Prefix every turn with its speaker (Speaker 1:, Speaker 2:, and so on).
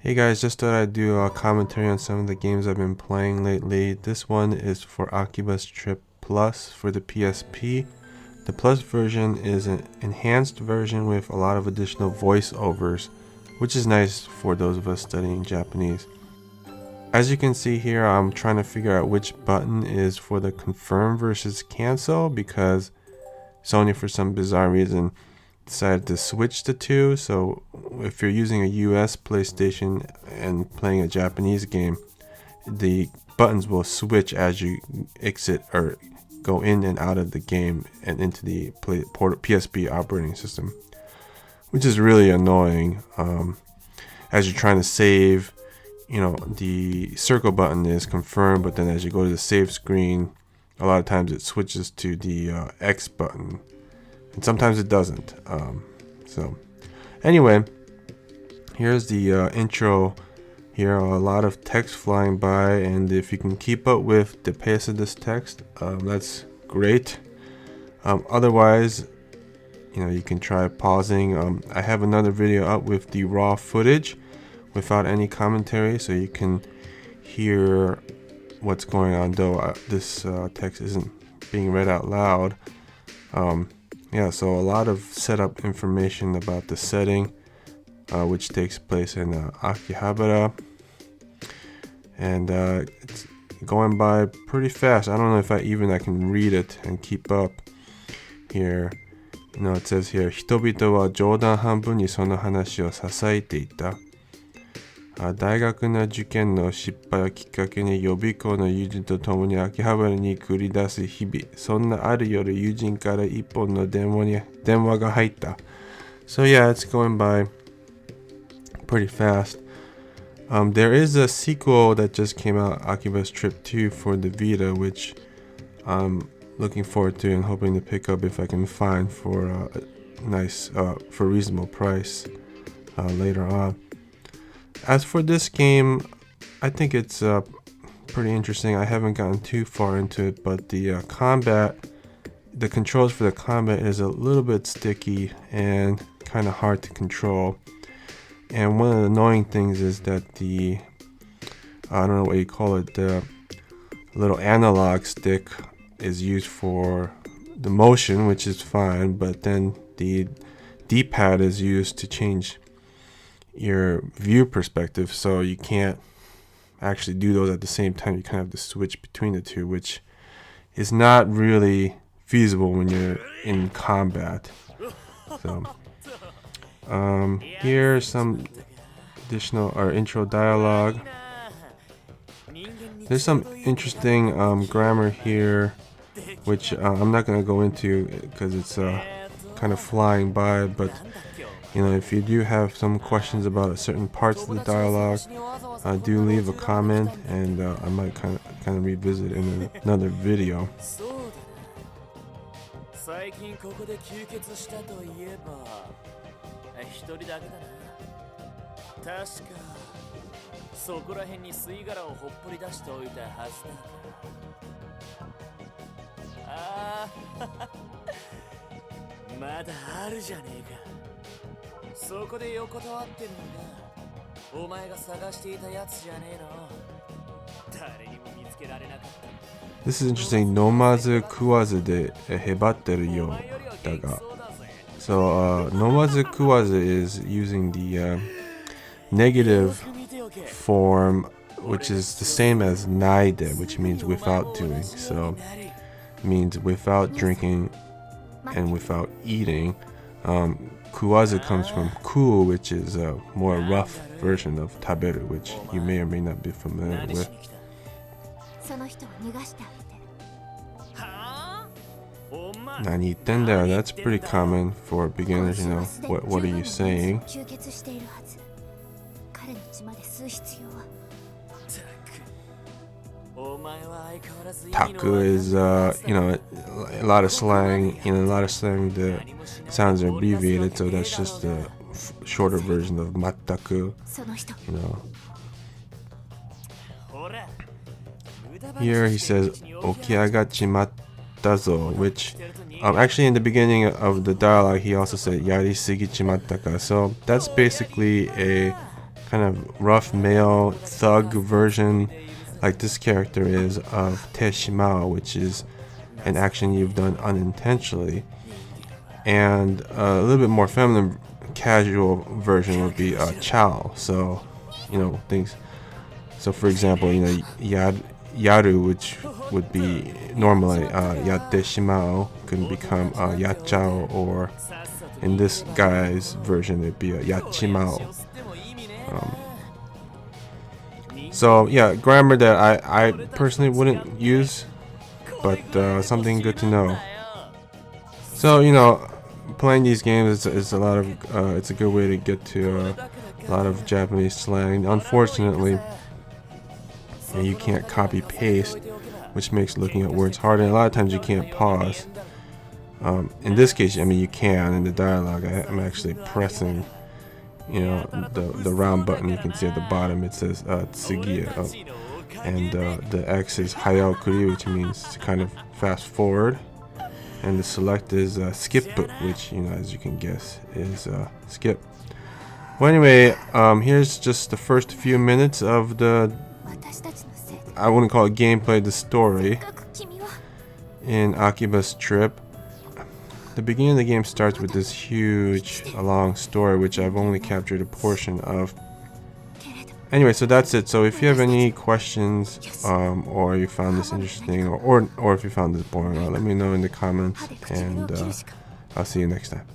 Speaker 1: Hey guys, just thought I'd do a commentary on some of the games I've been playing lately. This one is for Akiba's Trip Plus for the PSP. The Plus version is an enhanced version with a lot of additional voiceovers, which is nice for those of us studying Japanese. As you can see here, I'm trying to figure out which button is for the confirm versus cancel because Sony, for some bizarre reason, decided to switch the two. So if you're using a US PlayStation and playing a Japanese game, the buttons will switch as you exit or go in and out of the game and into the PSP operating system, which is really annoying. As you're trying to save, the circle button is confirmed, but then as you go to the save screen, a lot of times it switches to the X button, and sometimes it doesn't. So anyway, here's the intro. Here are a lot of text flying by, and if you can keep up with the pace of this text, that's great. Otherwise, you can try pausing. I have another video up with the raw footage without any commentary, so you can hear what's going on, though this text isn't being read out loud. So a lot of setup information about the setting, which takes place in Akihabara, and it's going by pretty fast. I don't know if I can read it and keep up here. It says here, 人々は冗談半分にその話をささいていた。大学の受験の失敗をきっかけに予備校の友人と共に秋葉原に繰り出す日々。そんなある夜、友人から一本の電話が入った。So yeah, it's going by pretty fast. There is a sequel that just came out, Akiba's Trip 2 for the Vita, which I'm looking forward to and hoping to pick up if I can find for a for a reasonable price later on. As for this game, I think it's pretty interesting. I haven't gotten too far into it, but the controls for the combat is a little bit sticky and kind of hard to control. And one of the annoying things is that I don't know what you call it, the little analog stick is used for the motion, which is fine, but then the D-pad is used to change your view perspective, so you can't actually do those at the same time. You kind of have to switch between the two, which is not really feasible when you're in combat. So here's some additional intro dialogue. There's some interesting grammar here, which I'm not going to go into because it's kind of flying by, but if you do have some questions about certain parts of the dialogue, do leave a comment, and I might kind of revisit in another video. This is interesting. 飲まず食わずでへばってるようだが. So 飲まず食わず is using the negative form, which is the same as ないで, which means without doing. So it means without drinking and without eating. Kuwazu comes from ku, which is a more rough version of taberu, which you may or may not be familiar with. Nani yitten? That's pretty common for beginners, what are you saying? Taku is, a lot of slang. A lot of slang, the sounds are abbreviated, so that's just a shorter version of mattaku. Here he says, okiagachimatta zo, which actually in the beginning of the dialogue he also said, yari sugichimatta ka. So that's basically a kind of rough male thug version, like this character is, of Teshimao, which is an action you've done unintentionally. And a little bit more feminine, casual version would be Chao. So, things. So, for example, Yaru, which would be normally Yatte Shimao, can become Yachao, or in this guy's version, it'd be Yachimao. So yeah, grammar that I personally wouldn't use, but something good to know. So playing these games is a lot of it's a good way to get to a lot of Japanese slang. Unfortunately, you can't copy paste, which makes looking at words harder. And a lot of times you can't pause. In this case, I mean, you can. In the dialogue, I'm actually pressing, the round button. You can see at the bottom it says tsugiya, and the X is hayaokuri, which means to kind of fast forward, and the select is skip, which as you can guess is skip. Well, anyway, here's just the first few minutes of the, I wouldn't call it gameplay, the story in Akiba's trip. The beginning of the game starts with this huge, long story, which I've only captured a portion of. Anyway, so that's it. So if you have any questions, or you found this interesting, or if you found this boring, let me know in the comments, and I'll see you next time.